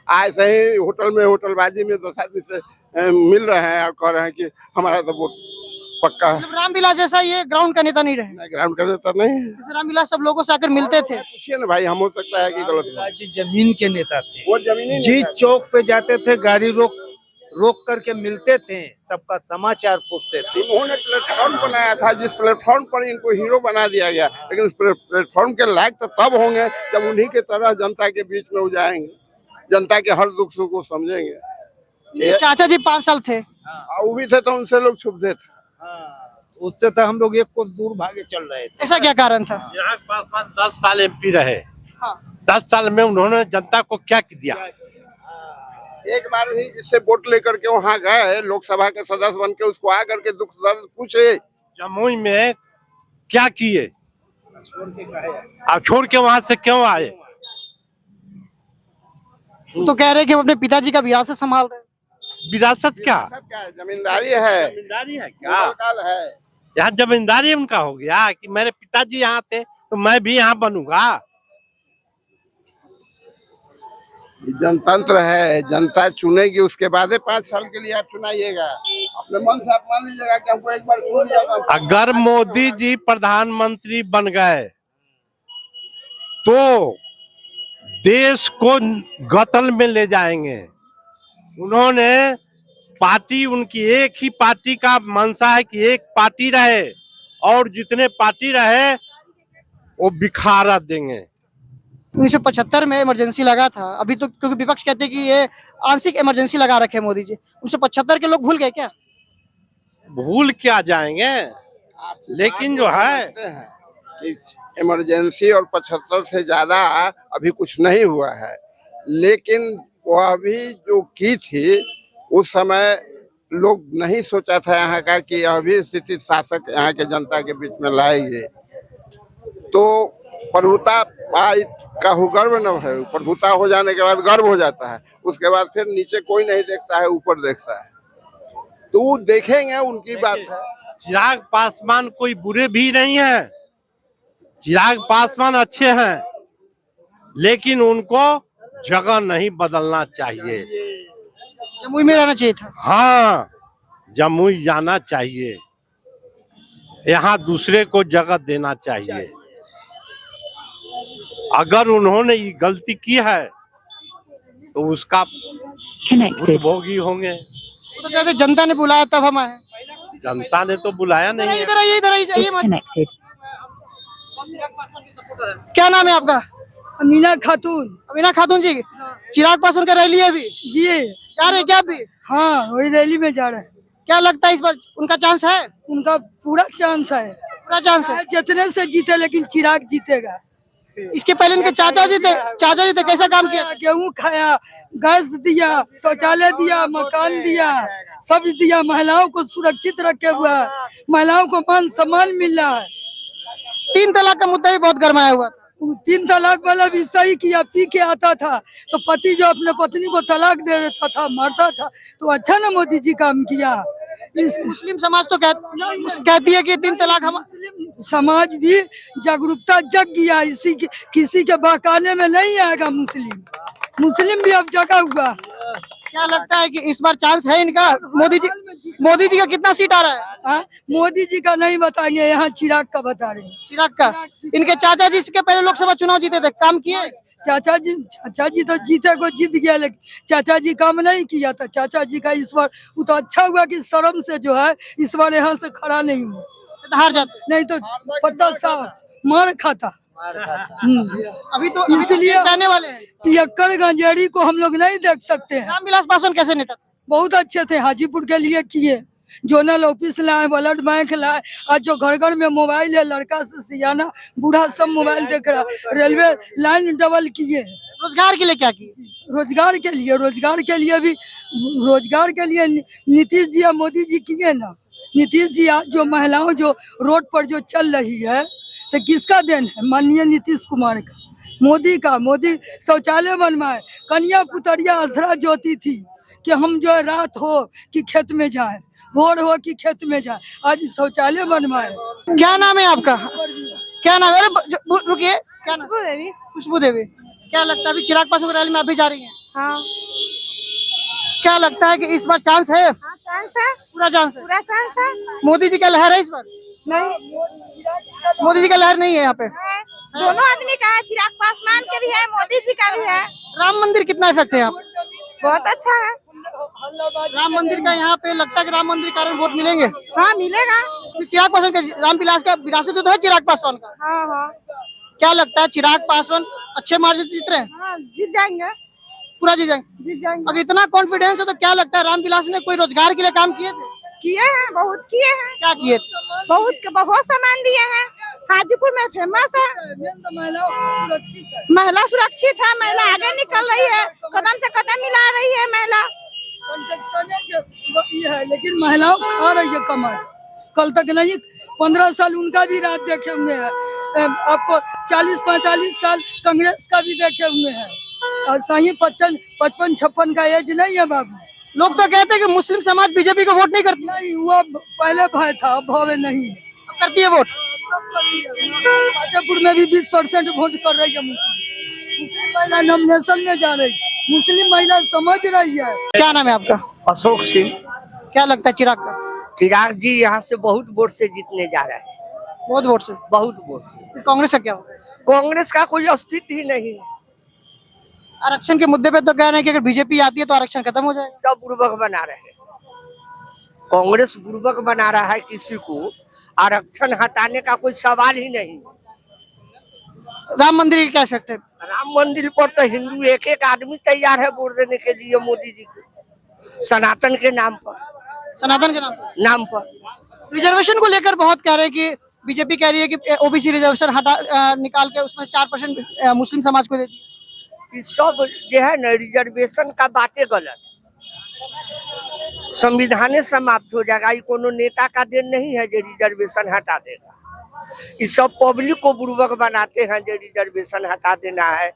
ऐसे ही होटल में होटलबाजी में 2 आदमी से मिल रहे हैं और कह रहे हैं कि हमारा तो वोट पक्का है। मतलब रामविलास जैसा ये ग्राउंड का नेता नहीं रहे। ग्राउंड का नेता नहीं है। जैसे रामविलास सब लोगों से आकर मिलते थे। पूछिए ना भाई, हम हो सकता है कि गलत जी जमीन के नेता थे, वो जमीनी जिस चौक पे जाते थे गाड़ी रोक करके मिलते थे, सबका समाचार पूछते थे। उन्होंने प्लेटफॉर्म बनाया था जिस प्लेटफॉर्म पर इनको हीरो बना दिया गया, लेकिन उस प्लेटफॉर्म के लायक तो तब होंगे जब उन्हीं के तरह जनता के बीच में वो जाएंगे, जनता के हर दुख सुख को समझेंगे। चाचा जी 5 साल थे, वो भी थे तो उनसे लोग छुपते थे। उससे तो हम लोग एक कुछ दूर भागे चल रहे थे। ऐसा क्या कारण था? चिराग पासवान 10 साल एमपी रहे। हाँ। 10 साल में उन्होंने जनता को क्या दिया? एक बार ही इससे वोट लेकर के वहाँ गए, लोकसभा के सदस्य बन के, उसको आ करके दुख दर्द पूछे। जमुई में क्या किए? आप छोड़ के वहां से क्यों आए? तो कह रहे कि हम अपने पिताजी का विरासत संभाल रहे हैं। विरासत क्या? जमींदारी है। जमींदारी है क्या? है यहाँ जमींदारी उनका हो गया कि मेरे पिताजी यहाँ थे तो मैं भी यहाँ बनूंगा। जनतंत्र है, जनता चुनेगी, उसके बाद 5 साल के लिए आप चुनाइएगा। अपने मन से आप मान लीजिएगा कि हमको एक बार चुन लिया। अगर मोदी जी प्रधानमंत्री बन गए तो देश को गतल में ले जाएंगे। उन्होंने पार्टी, उनकी एक ही पार्टी का मंशा है कि एक पार्टी रहे और जितने पार्टी रहे वो बिखारा देंगे। 1975 में इमरजेंसी लगा था, अभी तो क्योंकि विपक्ष कहते हैं कि ये आंशिक इमरजेंसी लगा रखे हैं मोदी जी। 1975 के लोग भूल गए क्या? भूल क्या जाएंगे, लेकिन जो है इमरजेंसी और 75 से ज्यादा अभी कुछ नहीं हुआ है। लेकिन वह भी जो की थी उस समय लोग नहीं सोचा था यहाँ का कि यह भी स्थिति शासक यहाँ के जनता के बीच में लाएंगे। तो प्रभुता का गर्व न है, प्रभुता हो जाने के बाद गर्व हो जाता है, उसके बाद फिर नीचे कोई नहीं देखता है, ऊपर देखता है। तो देखेंगे, उनकी बात है। चिराग पासवान कोई बुरे भी नहीं है, चिराग पासवान अच्छे हैं, लेकिन उनको जगह नहीं बदलना चाहिए। जमुई में रहना चाहिए था। हाँ, जमुई जाना चाहिए, यहाँ दूसरे को जगह देना चाहिए। अगर उन्होंने ये गलती की है तो उसका भोगी होंगे। तो कहते जनता ने बुलाया तब हम आए। जनता ने तो बुलाया नहीं है। इधर आइए, इधर आइए मत। क्या नाम है आपका? अमीना खातून। अमीना खातून जी, चिराग पासवान का रैली है अभी, जी जा रहे हैं क्या अभी? हाँ, वही रैली में जा रहे हैं। क्या लगता है इस बार उनका चांस है? उनका पूरा चांस है, पूरा चांस है। जितने से जीते, लेकिन चिराग जीतेगा। इसके पहले इनके चाचा जी थे, कैसा काम किया? गेहूं खाया, गैस दिया, शौचालय दिया, मकान दिया, सब दिया। महिलाओं को सुरक्षित रखे हुआ है, महिलाओं को मान सम्मान मिल रहा है। 3 तलाक का मुद्दा भी बहुत गरमाया हुआ था। 3 तलाक वाला भी सही किया। पी के आता था तो पति जो अपने पत्नी को तलाक दे देता था, मारता था, तो अच्छा ना मोदी जी काम किया। मुस्लिम समाज तो कहती है कि 3 तलाक हम समाज भी जागरूकता जग गया। किसी के बहकाने में नहीं आएगा। मुस्लिम भी अब जगा हुआ। क्या लगता है कि इस बार चांस है इनका? मोदी जी का कितना सीट आ रहा है? हाँ, मोदी जी का नहीं बताएंगे, यहाँ चिराग का बता रहे हैं। चिराग का। इनके चाचा जी इसके पहले लोकसभा चुनाव जीते थे, काम किए? चाचा जी तो जीते को जीत गया, लेकिन चाचा जी काम नहीं किया था। चाचा जी का इस बार वो तो अच्छा हुआ कि शर्म से जो है इस बार यहाँ से खड़ा नहीं हुआ। हार जाते, नहीं तो पता साफ मार खाता। अभी तो इसलिए रहने वाले हैं। पियक्कर गंजेड़ी को हम लोग नहीं देख सकते हैं। रामविलास पासवान कैसे नेता? बहुत अच्छे थे, हाजीपुर के लिए किए। जोनल ऑफिस लाए, ब्लड बैंक लाए। आज जो घर घर में मोबाइल है, लड़का से सियाना बूढ़ा सब मोबाइल देख रहा। रेलवे लाइन डबल किए। रोजगार के लिए क्या किए? रोजगार के लिए भी, रोजगार के लिए नीतीश जी और मोदी जी किए ना। नीतीश जी आज जो महिलाओं जो रोड पर जो चल रही है, तो किसका देन है? माननीय नीतीश कुमार का, मोदी का। मोदी शौचालय बनवाए, कन्या पुतरिया आसरा ज्योति थी कि हम जो है रात हो कि खेत में जाए, भोर हो कि खेत में जाए, आज शौचालय बनवाए। क्या नाम है आपका? क्या नाम है? अरे रुकिए, क्या नाम? खुशबू देवी। खुशबू देवी। क्या लगता है अभी चिराग पासवान रैली में आप भी जा रही हैं? हाँ। क्या लगता है कि इस बार चांस है? हाँ, चांस है, पूरा चांस है। पूरा चांस है। मोदी जी का लहर है इस बार? नहीं, मोदी जी का लहर नहीं है यहाँ पे। दोनों आदमी का है, चिराग पासवान के भी है, मोदी जी का भी है। राम मंदिर कितना इफेक्ट है यहाँ पे? बहुत अच्छा है। राम मंदिर का यहाँ पे लगता है कि राम मंदिर के कारण वोट मिलेंगे? हाँ, मिलेगा। चिराग पासवान का, रामविलास का विरासत तो है चिराग पासवान का। हाँ हाँ। क्या लगता है चिराग पासवान अच्छे मार्जिन से जीत रहे हैं? हाँ, जीत जाएंगे, पूरा जीत जाएंगे। जीत जाएंगे। अगर इतना कॉन्फिडेंस है तो क्या लगता है रामविलास ने कोई रोजगार के लिए काम किए थे? किए हैं, बहुत किए हैं। क्या किए? बहुत सामान दिए हैं। हाजीपुर में फेमस है, महिला सुरक्षित है, महिला आगे निकल रही है, कदम से कदम मिला रही है महिला। है, लेकिन महिलाओं खा रही है कमर। कल तक नहीं, 15 साल उनका भी राज देखे हुए हैं। आपको 40-45 साल कांग्रेस का भी देखे हुए हैं। और सही 55-56 का एज नहीं है बाबू। लोग तो कहते हैं कि मुस्लिम समाज बीजेपी को वोट नहीं करती। नहीं, वो पहले भय था, अब भय नहीं। अब करती है वोट। फतेहपुर में भी 20% वोट कर रही है। मुस्लिम महिला नॉमिनेशन में जा रही, मुस्लिम महिला समझ रही है। क्या नाम है आपका? अशोक सिंह। क्या लगता है चिराग का? चिराग जी यहाँ से बहुत वोट से जीतने जा रहे हैं। बहुत वोट से? बहुत वोट से। कांग्रेस का क्या होगा? कांग्रेस का कोई अस्तित्व ही नहीं। आरक्षण के मुद्दे पे तो कह रहे हैं कि अगर बीजेपी आती है तो आरक्षण खत्म हो जाएगा। सब बुर्बक बना रहे हैं, कांग्रेस बुर्बक बना रहा है। किसी को आरक्षण हटाने का कोई सवाल ही नहीं। राम मंदिर का क्या इफेक्ट है? राम मंदिर पर तो हिंदू एक एक आदमी तैयार है वोट देने के लिए मोदी जी को, सनातन के नाम पर। सनातन के नाम पर रिजर्वेशन को लेकर बहुत कह रहे हैं कि बीजेपी कह रही है कि ओबीसी रिजर्वेशन हटा निकाल के उसमें 4% मुस्लिम समाज को दे दी। ये सब जो है ना रिजर्वेशन का बातें गलत। संविधान समाप्त हो जाएगा। ये कोनो नेता का देन नहीं है जो रिजर्वेशन हटा देगा। ये सब पब्लिक को बुर्बक बनाते हैं जो रिजर्वेशन हटा देना है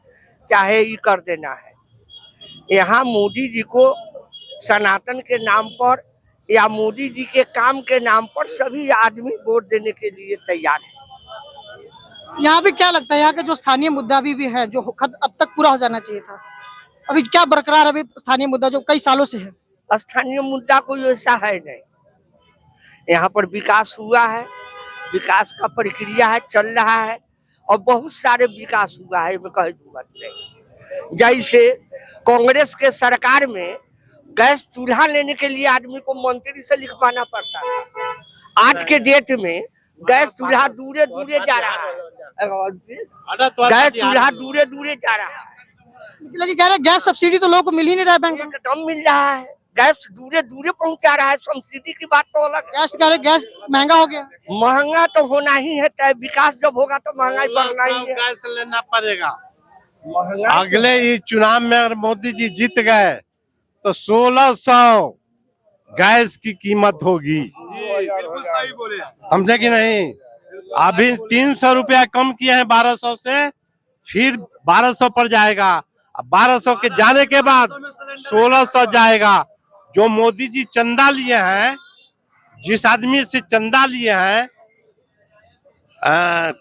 चाहे ये कर देना है। यहाँ मोदी जी को सनातन के नाम पर या मोदी जी के काम के नाम पर सभी आदमी वोट देने के लिए तैयार है। यहाँ पे क्या लगता है, यहाँ का जो स्थानीय मुद्दा भी है जो अब तक पूरा हो जाना चाहिए था, अभी क्या बरकरार अभी स्थानीय मुद्दा जो कई सालों से है? स्थानीय मुद्दा कोई ऐसा है नहीं। यहाँ पर विकास हुआ है, विकास का प्रक्रिया है, चल रहा है और बहुत सारे विकास हुआ है, मैं कह दूंगा नहीं। जैसे कांग्रेस के सरकार में गैस चूल्हा लेने के लिए आदमी को मंत्री से लिखवाना पड़ता था। आज के डेट में गैस चूल्हा दूरे दूरे जा रहा है, गैस चूल्हा दूरे दूरे जा रहा है। लेकिन कह रहे गैस सब्सिडी तो लोगों को मिल ही नहीं रहा है, बैंक में एकदम मिल रहा है। गैस दूरे दूरे पहुंचा रहा है, सब्सिडी की बात तो अलग। गैस कह रहे गैस महंगा हो गया। महंगा तो होना ही है, तय विकास जब होगा तो महंगाई बढ़ना ही है। गैस लेना पड़ेगा। अगले ही चुनाव में अगर मोदी जी जीत गए तो 1600 गैस की कीमत होगी। समझे कि नहीं? अभी 300 रुपया कम किए हैं 1200 से, फिर 1200 पर जाएगा। 1200 के जाने के बाद 1600 जाएगा। जो मोदी जी चंदा लिए हैं, जिस आदमी से चंदा लिए हैं,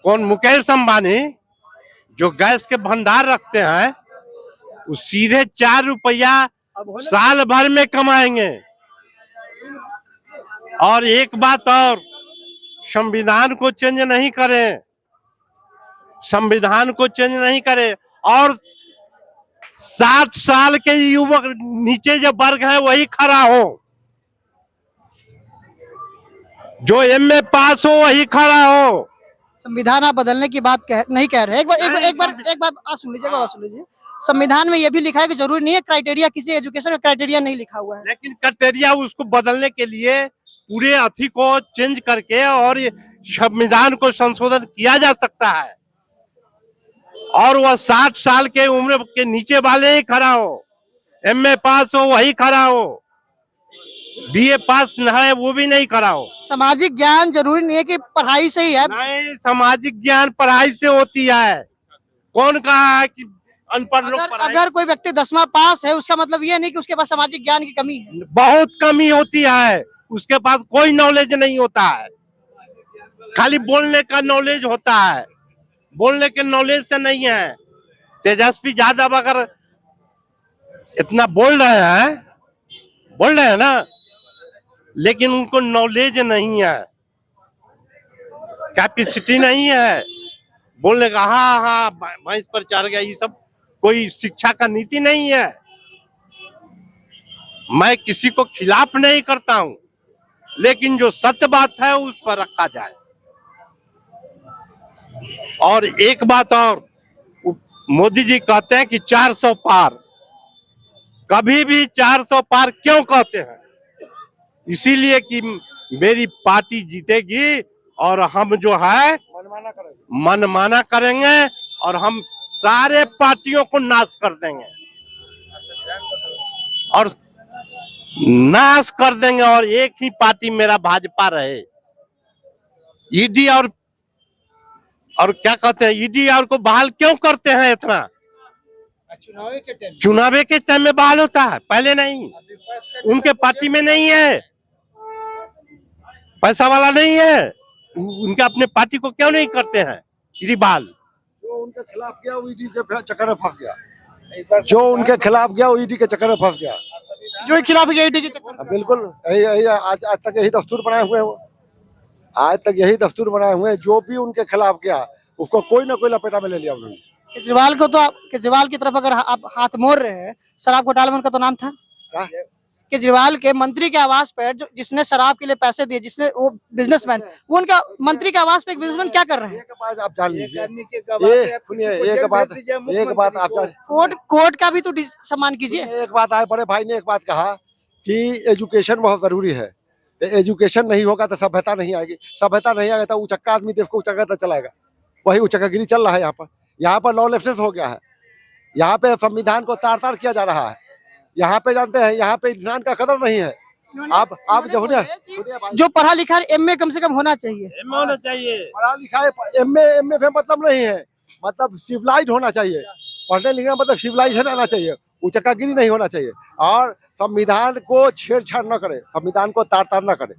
कौन, मुकेश अंबानी, जो गैस के भंडार रखते हैं, वो सीधे 4 रुपया साल भर में कमाएंगे। और एक बात और, संविधान को चेंज नहीं करें, संविधान को चेंज नहीं करें और 60 साल के युवक नीचे जो वर्ग है वही खड़ा हो, जो एमए पास हो वही खड़ा हो। संविधान आप बदलने की बात नहीं कह रहे। एक बात सुन लीजिए। संविधान में यह भी लिखा है कि जरूरी नहीं है क्राइटेरिया, किसी एजुकेशन का क्राइटेरिया नहीं लिखा हुआ है। लेकिन क्राइटेरिया उसको बदलने के लिए पूरे अथी को चेंज करके और संविधान को संशोधन किया जा सकता है और वह 60 साल के उम्र के नीचे वाले ही खड़ा हो, एमए पास हो वही खड़ा हो, बीए पास न है वो भी नहीं खड़ा हो। सामाजिक ज्ञान जरूरी नहीं है कि पढ़ाई से ही है। नहीं, सामाजिक ज्ञान पढ़ाई से होती है। कौन कहा है कि अनपढ़ लोग? अगर कोई व्यक्ति 10वां पास है उसका मतलब ये नहीं कि उसके पास सामाजिक ज्ञान की कमी है। बहुत कमी होती है, उसके पास कोई नॉलेज नहीं होता है, खाली बोलने का नॉलेज होता है, बोलने के नॉलेज से नहीं है। तेजस्वी यादव अगर इतना बोल रहे हैं ना, लेकिन उनको नॉलेज नहीं है, कैपेसिटी नहीं है बोलने का। हाँ भैंस पर चढ़ गया, ये सब कोई शिक्षा का नीति नहीं है। मैं किसी को खिलाफ नहीं करता हूं, लेकिन जो सत्य बात है उस पर रखा जाए। और एक बात और, मोदी जी कहते हैं कि 400 पार, कभी भी 400 पार क्यों कहते हैं? इसीलिए कि मेरी पार्टी जीतेगी और हम जो है मनमाना करेंगे और हम सारे पार्टियों को नाश कर देंगे और नाश कर देंगे और एक ही पार्टी मेरा भाजपा रहे। ईडी और क्या कहते हैं, ईडी और को बहाल क्यों करते हैं इतना? चुनाव के टाइम में बहाल होता है, पहले नहीं। उनके पार्टी में नहीं है, पैसा वाला नहीं है, उनके अपने पार्टी को क्यों नहीं करते हैं ईडी बहाल? जो उनके खिलाफ गया वो ईडी के चक्कर में फंस गया, जो उनके खिलाफ गया वो ईडी के चक्कर में फंस गया, जो खिलाफ गया ईडी के चक्कर। बिल्कुल आज तक यही दस्तूर बनाए हुए हैं वो, आज तक यही दस्तूर बनाए हुए हैं। जो भी उनके खिलाफ गया उसको कोई ना कोई लपेटा में ले लिया उन्होंने। केजरीवाल को तो केजरीवाल की तरफ अगर आप हाथ मोड़ रहे हैं, शराब घोटाले में उनका तो नाम था। केजरीवाल के मंत्री के आवास पर जो जिसने शराब के लिए पैसे दिए, जिसने वो बिजनेसमैन, वो उनका मंत्री के आवास पे एक बिजनेसमैन क्या कर रहे हैं? आप जान लीजिए, सुनिए एक बात आप जान, कोर्ट का भी तो सम्मान कीजिए। एक बात आए, बड़े भाई ने एक बात कहा कि एजुकेशन बहुत जरूरी है। तो एजुकेशन नहीं होगा तो सभ्यता नहीं आएगी, सभ्यता नहीं आएगा तो उचक्का आदमी देश को उचक्का चलाएगा। वही उचक्कागिरी चल रहा है यहाँ पर लॉलेसनेस हो गया है। यहाँ पे संविधान को तार तार किया जा रहा है। यहाँ पे जानते हैं, यहाँ पे इंसान का कदर नहीं है। आप जो जो पढ़ा लिखा एमए कम से कम होना चाहिए। होना चाहिए। पढ़ा लिखा है, एमए से मतलब नहीं है, मतलब सिविलाइज होना चाहिए। पढ़ने लिखने मतलब सिविलाइजेशन आना चाहिए, उचकागिरी नहीं होना चाहिए। और संविधान को छेड़छाड़ न करे, संविधान को तार तार न करे।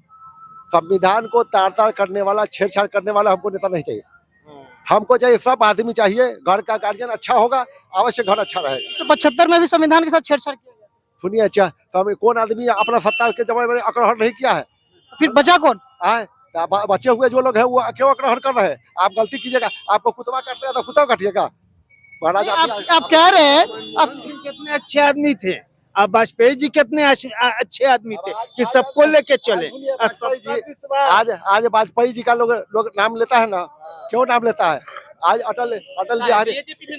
संविधान को तार तार करने वाला, छेड़छाड़ करने वाला हमको नेता नहीं चाहिए। हमको चाहिए सब आदमी चाहिए। घर का गार्जियन अच्छा होगा, अवश्य घर अच्छा रहेगा। 175 में भी संविधान के साथ छेड़छाड़ किया गया। सुनिए, अच्छा कौन आदमी अपना सत्ता के जमाने में अग्रहण नहीं किया है? फिर बचा कौन? बचे हुए जो लोग हैं वो क्यों अग्रहण कर रहे हैं? आप गलती कीजिएगा, आपको कुतवा काट रहे हैं तो कुत्ता काटिएगा। महाराज आप कह रहे हैं कितने अच्छे आदमी थे, अब वाजपेयी जी कितने अच्छे आदमी थे कि सबको लेके चले। आज वाजपेयी जी का लोग नाम लेता है ना, क्यों नाम लेता है? आज अटल बिहारी,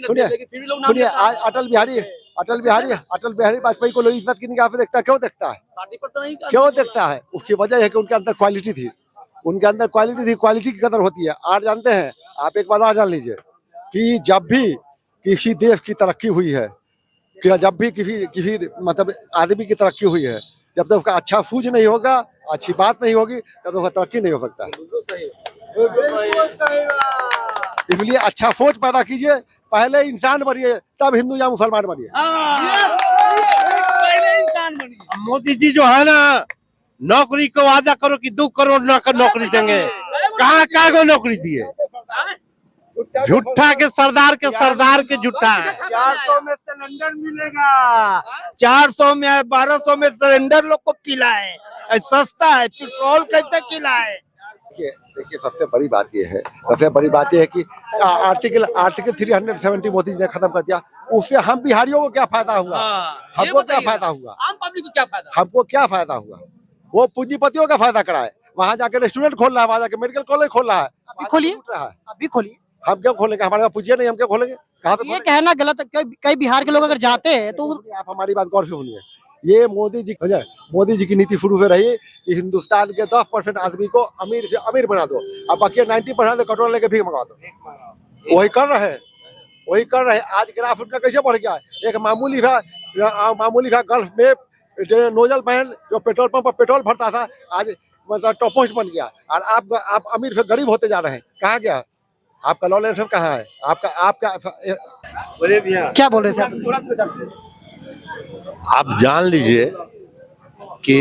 सुनिए, आज अटल बिहारी वाजपेयी को लोग इज्जत की निगाह से देखता है। क्यों देखता है? क्यों देखता है? उसकी वजह है कि उनके अंदर क्वालिटी थी, क्वालिटी की कदर होती है। आज जानते हैं, आप एक बात और जान लीजिए कि जब भी किसी देश की तरक्की हुई है, कि जब भी किसी मतलब आदमी की तरक्की हुई है, जब तक उसका अच्छा सूझ नहीं होगा, अच्छी बात नहीं होगी, तब उसका तरक्की नहीं हो सकता। इसलिए अच्छा सोच पैदा कीजिए, पहले इंसान बनिए, सब हिंदू या मुसलमान बनिए। मोदी जी जो है ना, नौकरी को वादा करो कि 2 करोड़ नौकरी देंगे, कहाँ को नौकरी दिए? झूठा के सरदार के झूठा है। 400 में सिलेंडर मिलेगा, 400 में 1200 में सिलेंडर लोग को पिलाए, सस्ता है। पेट्रोल कैसे खिलाए? देखिए सबसे बड़ी बात यह है कि आर्टिकल 370 मोदी जी ने खत्म कर दिया। उससे हम बिहारियों को क्या फायदा हुआ? हमको क्या फायदा हुआ? आम पब्लिक को क्या फायदा? हमको क्या फायदा हुआ? वो पूंजीपतियों का फायदा कराए, वहाँ जाके रेस्टोरेंट खोल रहा है, वहाँ जाके मेडिकल कॉलेज खोल रहा है। अभी खोलिए। हम क्यों खोलेंगे? हमारे पास पूछिए नहीं, हम क्यों खोलेंगे? कहाँ पे? ये कहना गलत है। कई बिहार के लोग अगर जाते हैं तो आप हमारी बात गौर से सुनिए। ये मोदी जी की नीति शुरू से रही कि हिंदुस्तान के 10% आदमी को अमीर से अमीर बना दो, अब बाकी 90% कटोरा लेके भीख मंगा दो। वही कर रहे हैं। आज ग्राफ उनका कैसे बढ़ गया है? एक मामूली था गल्फ में नोजल मैन जो पेट्रोल पंप पर पेट्रोल भरता था, आज मतलब टॉप मोस्ट बन गया। और आप अमीर से गरीब होते जा रहे हैं। कहाँ गया आपका लॉयल्टी? कहाँ है आपका? बोले भैया, क्या बोल रहे थे आप? आप जान लीजिए कि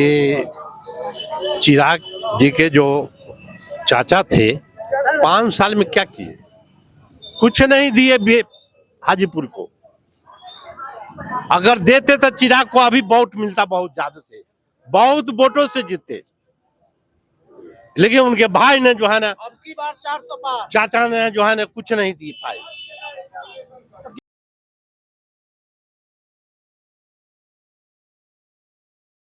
चिराग जी के जो चाचा थे, 5 साल में क्या किए? कुछ नहीं दिए हाजीपुर को। अगर देते तो चिराग को अभी वोट मिलता, बहुत ज्यादा से, बहुत वोटों से जीते। लेकिन उनके भाई ने जो है ना, अब की बार 400 पार, चाचा ने जो है ना कुछ नहीं दे पाए।